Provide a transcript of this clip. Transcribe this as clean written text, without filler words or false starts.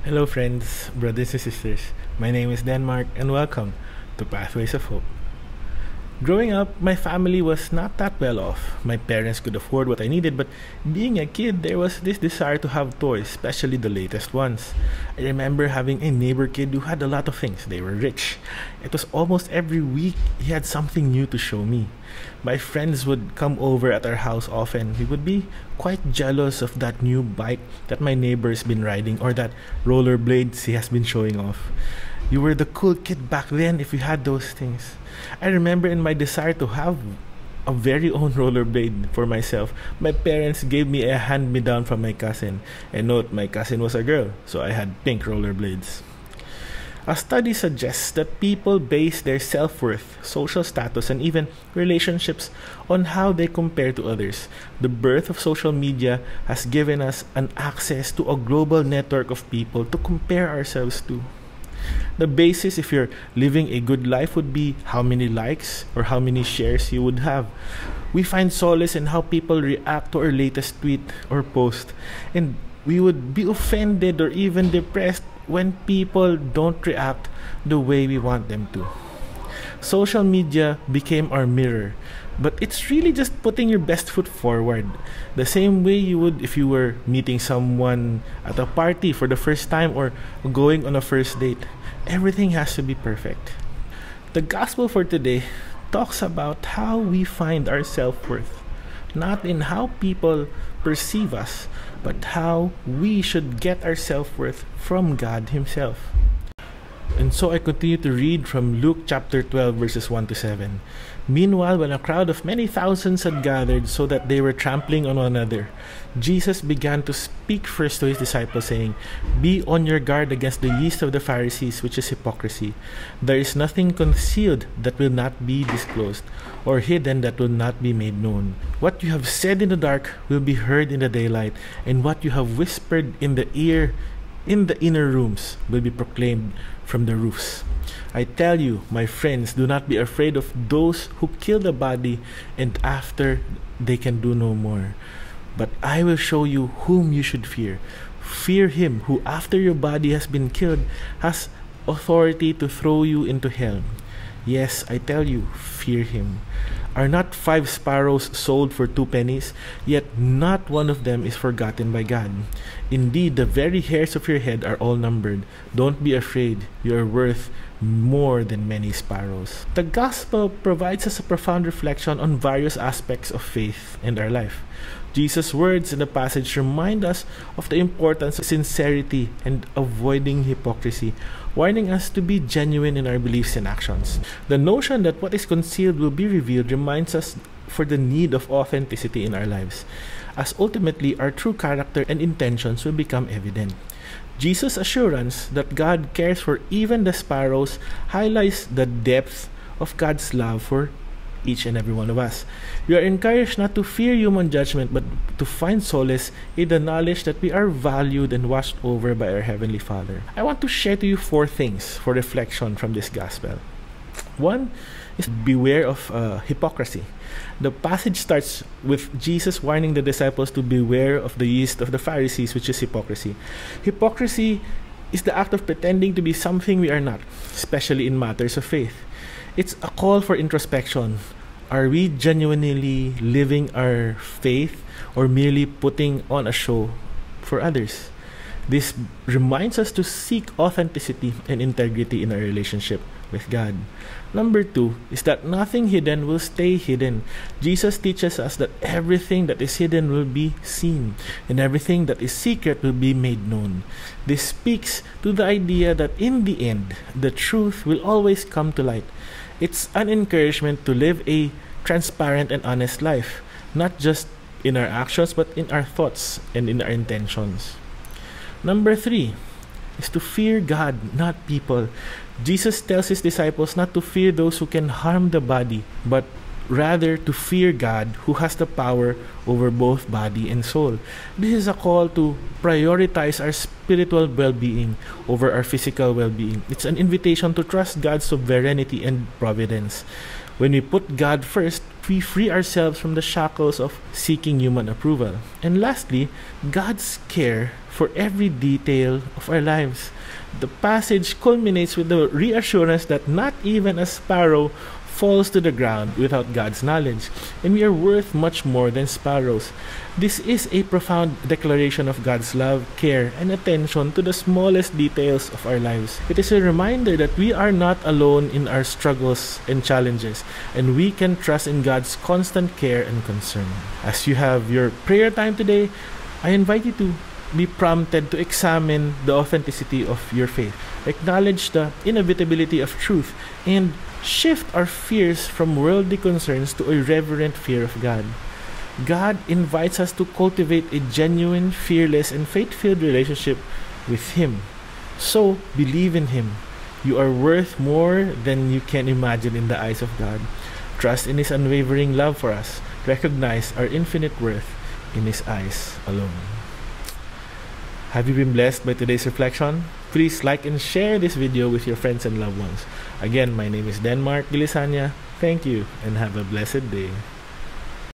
Hello, friends, brothers and sisters. My name is Denmark, and welcome to Pathways of Hope. Growing up, my family was not that well off. My parents could afford what I needed, but being a kid, there was this desire to have toys, especially the latest ones. I remember having a neighbor kid who had a lot of things. They were rich. It was almost every week he had something new to show me. My friends would come over at our house often. We would be quite jealous of that new bike that my neighbor's been riding or that rollerblades he has been showing off. You were the cool kid back then if you had those things. I remember in my desire to have a very own rollerblade for myself, my parents gave me a hand-me-down from my cousin. And note, my cousin was a girl, so I had pink rollerblades. A study suggests that people base their self-worth, social status, and even relationships on how they compare to others. The birth of social media has given us an access to a global network of people to compare ourselves to. The basis if you're living a good life would be how many likes or how many shares you would have. We find solace in how people react to our latest tweet or post, and we would be offended or even depressed when people don't react the way we want them to. Social media became our mirror, but it's really just putting your best foot forward. The same way you would if you were meeting someone at a party for the first time or going on a first date. Everything has to be perfect. The gospel for today talks about how we find our self-worth, not in how people perceive us, but how we should get our self-worth from God Himself. And so I continue to read from Luke chapter 12 verses 1 to 7. Meanwhile, when a crowd of many thousands had gathered so that they were trampling on one another, Jesus began to speak first to His disciples, saying, "Be on your guard against the yeast of the Pharisees, which is hypocrisy. There is nothing concealed that will not be disclosed, or hidden that will not be made known. What you have said in the dark will be heard in the daylight, and what you have whispered in the ear in the inner rooms will be proclaimed from the roofs. I tell you, my friends, do not be afraid of those who kill the body, and after they can do no more. But I will show you whom you should fear. Fear him who, after your body has been killed, has authority to throw you into hell. Yes, I tell you, fear him. Are not 5 sparrows sold for 2 pennies? Yet not one of them is forgotten by God. Indeed, the very hairs of your head are all numbered. Don't be afraid. You are worth more than many sparrows." The gospel provides us a profound reflection on various aspects of faith and our life. Jesus' words in the passage remind us of the importance of sincerity and avoiding hypocrisy, warning us to be genuine in our beliefs and actions. The notion that what is concealed will be revealed reminds us for the need of authenticity in our lives, as ultimately our true character and intentions will become evident. Jesus' assurance that God cares for even the sparrows highlights the depth of God's love for each and every one of us. We are encouraged not to fear human judgment, but to find solace in the knowledge that we are valued and watched over by our Heavenly Father. I want to share to you 4 things for reflection from this gospel. One is beware of hypocrisy. The passage starts with Jesus warning the disciples to beware of the yeast of the Pharisees, which is hypocrisy. Hypocrisy is the act of pretending to be something we are not, especially in matters of faith. It's a call for introspection. Are we genuinely living our faith or merely putting on a show for others? This reminds us to seek authenticity and integrity in our relationship with God. Number 2 is that nothing hidden will stay hidden. Jesus teaches us that everything that is hidden will be seen, and everything that is secret will be made known. This speaks to the idea that in the end, the truth will always come to light. It's an encouragement to live a transparent and honest life, not just in our actions, but in our thoughts and in our intentions. Number 3 is to fear God, not people. Jesus tells His disciples not to fear those who can harm the body, but rather to fear God who has the power over both body and soul. This is a call to prioritize our spiritual well-being over our physical well-being. It's an invitation to trust God's sovereignty and providence. When we put God first, we free ourselves from the shackles of seeking human approval. And lastly, God's care for every detail of our lives. The passage culminates with the reassurance that not even a sparrow falls to the ground without God's knowledge, and we are worth much more than sparrows. This is a profound declaration of God's love, care, and attention to the smallest details of our lives. It is a reminder that we are not alone in our struggles and challenges, and we can trust in God's constant care and concern. As you have your prayer time today, I invite you to be prompted to examine the authenticity of your faith, acknowledge the inevitability of truth, and shift our fears from worldly concerns to a reverent fear of God. God invites us to cultivate a genuine, fearless, and faith-filled relationship with Him. So, believe in Him. You are worth more than you can imagine in the eyes of God. Trust in His unwavering love for us. Recognize our infinite worth in His eyes alone. Have you been blessed by today's reflection? Please like and share this video with your friends and loved ones. Again, my name is Denmark Gilisanya. Thank you and have a blessed day.